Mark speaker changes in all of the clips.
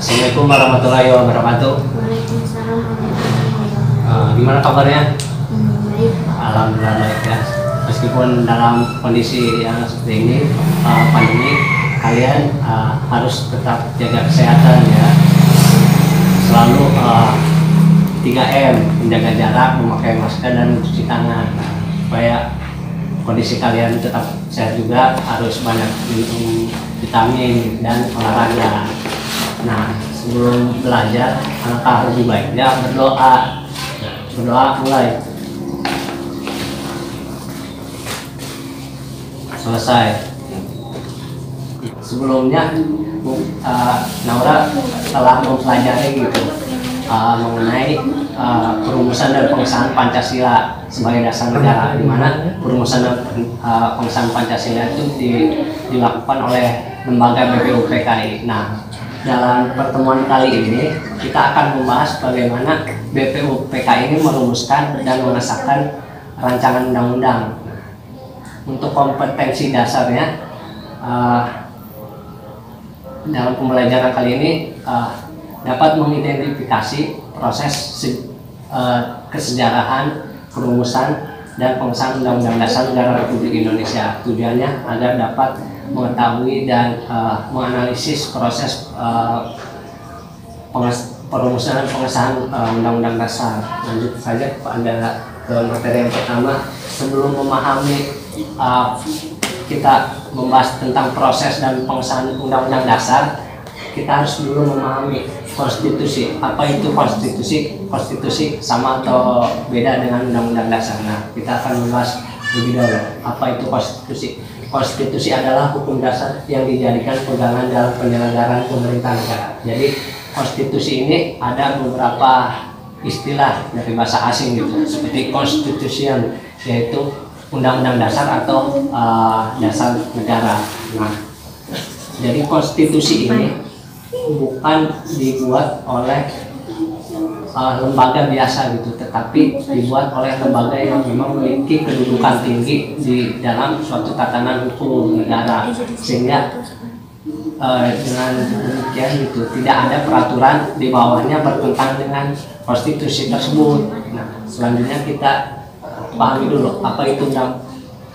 Speaker 1: Assalamualaikum warahmatullahi wabarakatuh.
Speaker 2: Waalaikumsalam warahmatullahi wabarakatuh.
Speaker 1: Gimana kabarnya?
Speaker 2: Baik.
Speaker 1: Alhamdulillah baik ya. Meskipun dalam kondisi yang seperti ini, pandemi, kalian harus tetap jaga kesehatan ya. Selalu 3M, menjaga jarak, memakai masker dan mencuci tangan. Supaya kondisi kalian tetap sehat juga, harus banyak minum vitamin dan olahraga. Nah, sebelum belajar, alangkah lebih baiknya berdoa. Berdoa mulai. Selesai. Sebelumnya, Naura telah mempelajari gitu mengenai perumusan dan pengesahan Pancasila sebagai dasar negara, di mana perumusan dan pengesahan Pancasila itu dilakukan oleh lembaga BPUPKI. Nah, dalam pertemuan kali ini kita akan membahas bagaimana BPUPKI ini merumuskan dan mengesahkan rancangan undang-undang. Untuk kompetensi dasarnya dalam pembelajaran kali ini dapat mengidentifikasi proses kesejarahan perumusan dan pengesahan Undang-Undang Dasar Negara Republik Indonesia. Tujuannya agar dapat mengetahui dan menganalisis proses perumusan dan pengesahan Undang-Undang Dasar. Lanjut saja pada ke materi yang pertama. Sebelum memahami kita membahas tentang proses dan pengesahan Undang-Undang Dasar, kita harus dulu memahami konstitusi. Apa itu konstitusi? Konstitusi sama atau beda dengan Undang-Undang Dasar? Nah, kita akan membahas lebih dahulu apa itu konstitusi. Konstitusi adalah hukum dasar yang dijadikan pegangan dalam penyelenggaraan pemerintahan negara. Jadi konstitusi ini ada beberapa istilah dari bahasa asing gitu, seperti constitution, yaitu undang-undang dasar atau dasar negara. Nah, jadi konstitusi ini bukan dibuat oleh lembaga biasa gitu, tetapi dibuat oleh lembaga yang memang memiliki kedudukan tinggi di dalam suatu tatanan hukum negara, sehingga dengan demikian gitu tidak ada peraturan di bawahnya bertentangan dengan konstitusi tersebut. Nah, selanjutnya kita pahami dulu apa itu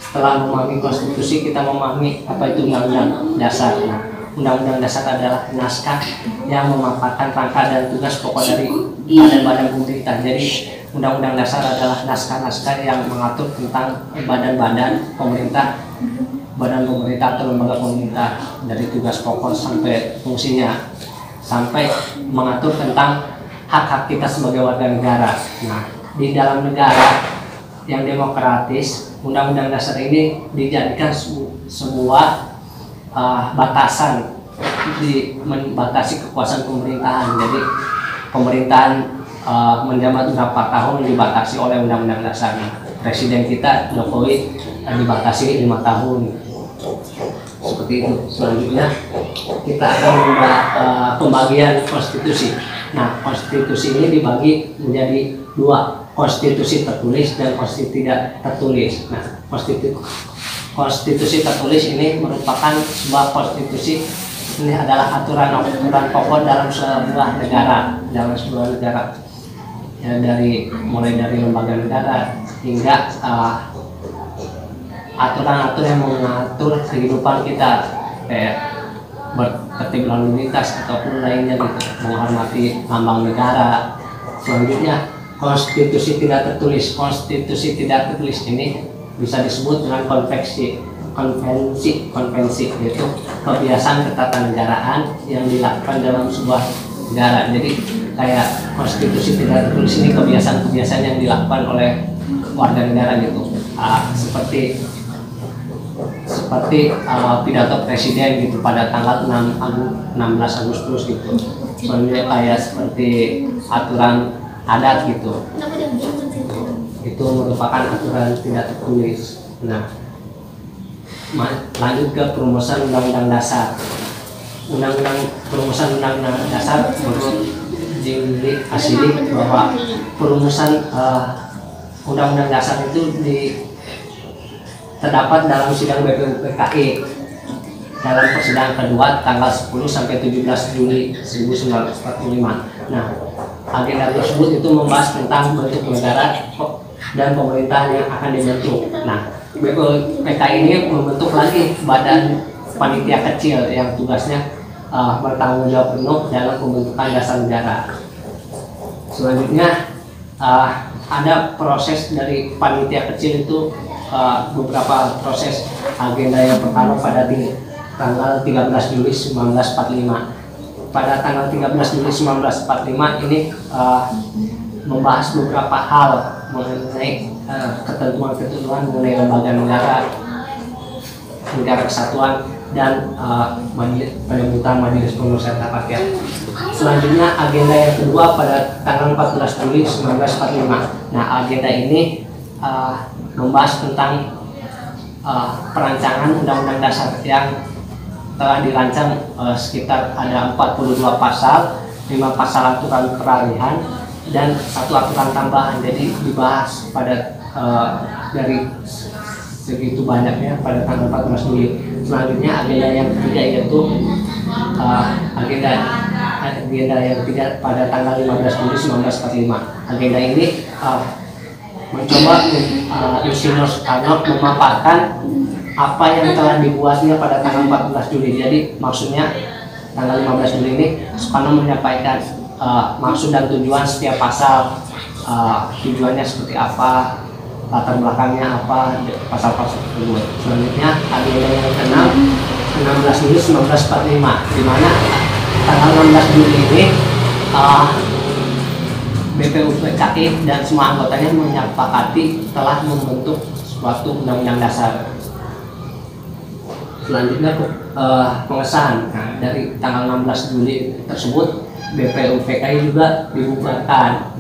Speaker 1: setelah memahami konstitusi, kita memahami apa itu undang-undang dasar. Nah, undang-undang dasar adalah naskah yang memaparkan rangka dan tugas pokok dari badan-badan pemerintah. Jadi undang-undang dasar adalah naskah-naskah yang mengatur tentang badan-badan pemerintah, badan pemerintah atau lembaga pemerintah, dari tugas pokok sampai fungsinya, sampai mengatur tentang hak-hak kita sebagai warga negara. Nah, di dalam negara yang demokratis, undang-undang dasar ini dijadikan sebuah batasan, membatasi kekuasaan pemerintahan. Jadi pemerintahan menjabat berapa tahun dibatasi oleh undang-undang dasarnya. Presiden kita Jokowi dibatasi 5 tahun. Seperti itu. Selanjutnya kita akan membahas pembagian konstitusi. Nah, konstitusi ini dibagi menjadi 2, konstitusi tertulis dan konstitusi tidak tertulis. Nah, konstitusi tertulis ini merupakan sebuah konstitusi. Ini adalah aturan-aturan pokok dalam sebuah negara, ya, mulai dari lembaga negara hingga aturan-aturan yang mengatur kehidupan kita, kayak bertertib lalu lintas ataupun lainnya gitu, menghormati lambang negara. Selanjutnya konstitusi tidak tertulis. Konstitusi tidak tertulis ini bisa disebut dengan konvensi, yaitu kebiasaan ketatanegaraan yang dilakukan dalam sebuah negara. Jadi kayak konstitusi tidak tertulis ini kebiasaan-kebiasaan yang dilakukan oleh warga negara gitu, seperti pidato presiden gitu pada tanggal 16 Agustus gitu. Soalnya kayak seperti aturan adat gitu, itu merupakan aturan tidak tertulis. Nah, lanjut ke perumusan Undang-Undang Dasar. Perumusan Undang-Undang Dasar menurut Jimli Asidik bahwa perumusan Undang-Undang Dasar itu terdapat dalam sidang BPUPKI dalam persidangan kedua tanggal 10 sampai 17 Juli 1945. Nah, agenda tersebut itu membahas tentang bentuk negara dan pemerintahan yang akan dibentuk. Nah, BPUPK ini membentuk lagi badan panitia kecil yang tugasnya bertanggung jawab penuh dalam pembentukan dasar negara. Selanjutnya ada proses dari panitia kecil itu, beberapa proses. Agenda yang pertama pada tanggal 13 Juli 1945. Pada tanggal 13 Juli 1945 ini membahas beberapa hal mengenai ketentuan-ketentuan mengenai lembaga negara, negara kesatuan, dan penyebutan Majelis Pemusatan Rakyat. Selanjutnya agenda yang kedua pada tanggal 14 Juli 1945. Nah, agenda ini membahas tentang perancangan Undang-Undang Dasar yang telah dirancang, sekitar ada 42 pasal, 5 pasal aturan peralihan, dan 1 aturan tambahan. Jadi dibahas pada dari segitu banyaknya pada tanggal 14 Juli. Selanjutnya agenda yang ketiga yaitu agenda yang ketiga pada tanggal 15 Juli 1945. Agenda ini mencoba Insinyur Soekarno memaparkan apa yang telah dibuatnya pada tanggal 14 Juli. Jadi maksudnya tanggal 15 Juli ini Soekarno menyampaikan maksud dan tujuan setiap pasal, tujuannya seperti apa, latar belakangnya apa, pasal-pasal tersebut. Selanjutnya agenda yang ke-6, 16 Juli 1945, di mana tanggal 16 Juli ini BPUPKI dan semua anggotanya menyepakati telah membentuk suatu undang-undang dasar. Selanjutnya pengesahan. Nah, dari tanggal 16 Juli tersebut BPUPKI juga dibubarkan.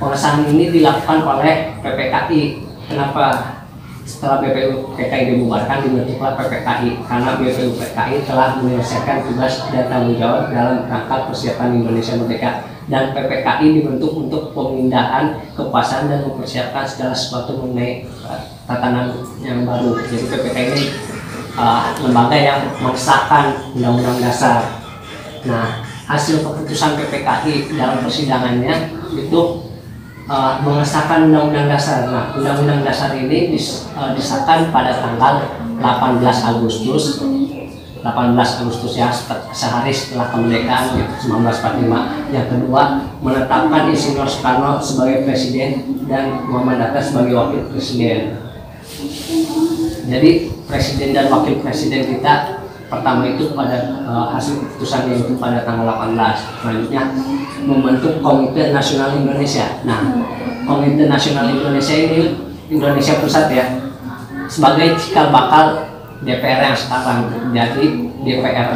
Speaker 1: Pengesahan ini dilakukan oleh PPKI. Kenapa setelah BPUPKI dibubarkan dibentuklah PPKI? Karena BPUPKI telah menyelesaikan tugas dan tanggung jawab dalam rangka persiapan Indonesia Merdeka, dan PPKI dibentuk untuk pemindahan kekuasaan dan mempersiapkan segala sesuatu mengenai tatanan yang baru. Jadi PPKI ini lembaga yang mengesahkan Undang-Undang Dasar. Nah, hasil keputusan PPKI dalam persidangannya itu mengesahkan Undang-Undang Dasar. Nah, Undang-Undang Dasar ini disahkan pada tanggal 18 Agustus ya, sehari setelah kemerdekaan 1945. Yang kedua, menetapkan Insinyur Soekarno sebagai presiden dan Muhammad Hatta sebagai wakil presiden. Jadi presiden dan wakil presiden kita pertama itu pada hasil keputusan yaitu pada tanggal 18. Selanjutnya membentuk Komite Nasional Indonesia. Nah, Komite Nasional Indonesia ini Indonesia Pusat ya, sebagai cikal bakal DPR yang sekarang. Jadi DPR,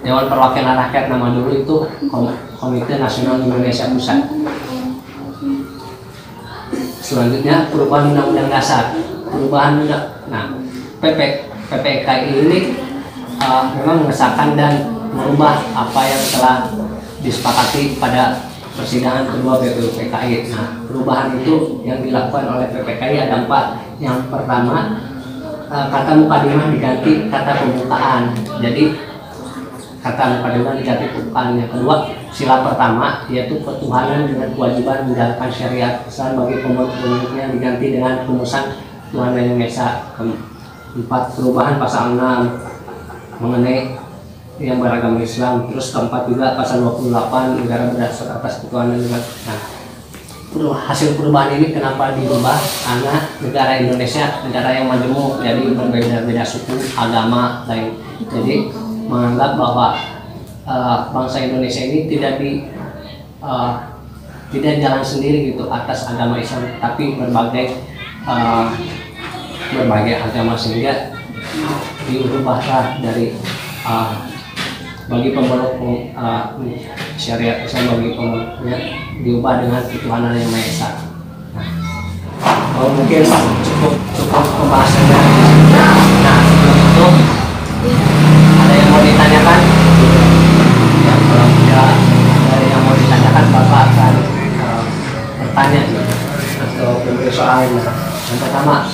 Speaker 1: Dewan Perwakilan Rakyat nama dulu itu Komite Nasional Indonesia Pusat. Selanjutnya perubahan Undang-Undang Dasar. PPKI ini memang mengesahkan dan merubah apa yang telah disepakati pada persidangan kedua BPUPKI. Nah, perubahan itu yang dilakukan oleh PPKI ada 4. Yang pertama, kata mukadimah diganti kata pembukaan. Jadi kata mukadimah diganti pembukaan. Yang kedua, sila pertama yaitu ketuhanan dengan kewajiban menjalankan syariat Islam bagi pembentuknya diganti dengan rumusan Tuhan yang Maha Esa. 4, perubahan pasal 6 mengenai yang beragama Islam. Terus keempat juga pasal 28 negara berdasar atas ketuhanan dengan. Nah, hasil perubahan ini kenapa dirubah? Karena negara Indonesia negara yang majemuk, jadi berbeda-beda suku, agama, lain. Jadi menganggap bahwa bangsa Indonesia ini tidak jalan sendiri gitu atas agama Islam, tapi berbagai agama, sehingga diubahlah dari bagi pemeluk syariat Islam, bagi pemeluknya diubah dengan ketuhanan yang Maha Esa. Nah, mungkin cukup pembahasannya. Nah, sebelum itu ada yang mau ditanyakan? Ya, kalau tidak ada yang mau ditanyakan, Bapak akan bertanya atau memberi soal. Yang pertama,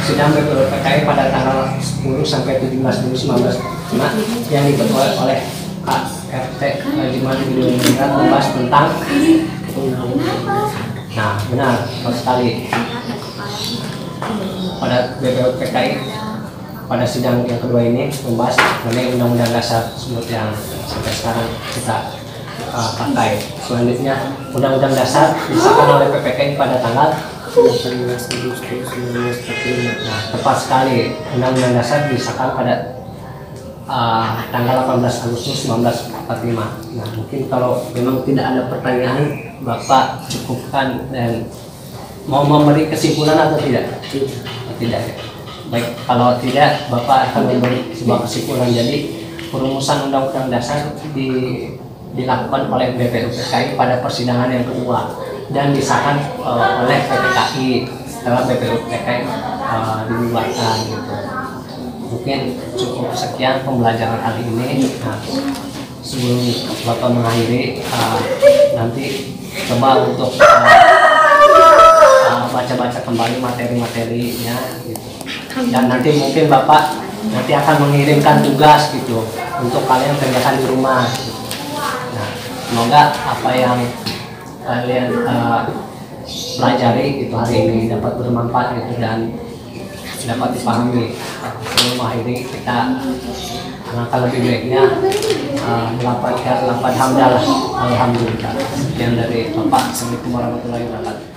Speaker 1: sidang BPUPKI PKI pada tanggal 10 sampai 17 Juli 1945 yang diketuai oleh KRT Rajiman Video membahas tentang benar sekali pada BPUPKI pada sidang yang kedua ini membahas mengenai Undang-Undang Dasar tersebut yang sampai sekarang kita pakai. Selanjutnya Undang-Undang Dasar disahkan oleh PPKI pada tanggal 18 Agustus 1945. Tepat sekali, Undang-Undang Dasar disahkan pada tanggal 18 Agustus 1945. Mungkin kalau memang tidak ada pertanyaan, Bapak cukupkan dan mau memberi kesimpulan atau tidak? Tidak. Baik, kalau tidak, Bapak akan memberi sebuah kesimpulan. Jadi perumusan Undang-Undang Dasar dilakukan oleh BPUPKI pada persidangan yang kedua dan disahkan oleh PPKI setelah BPUPKI dibubarkan gitu. Mungkin cukup sekian pembelajaran kali ini. Sebelum Bapak mengakhiri, nanti coba untuk baca-baca kembali materi-materinya gitu. Dan nanti mungkin Bapak nanti akan mengirimkan tugas gitu untuk kalian kerjakan di rumah gitu. Semoga apa yang kalian pelajari itu hari ini dapat bermanfaat gitu dan dapat dipahami. Sebelum mengakhiri, kita alangkah lebih baiknya melafalkan lafaz hamdalah alhamdulillah. Sekian dari Bapak. Assalamualaikum warahmatullahi wabarakatuh.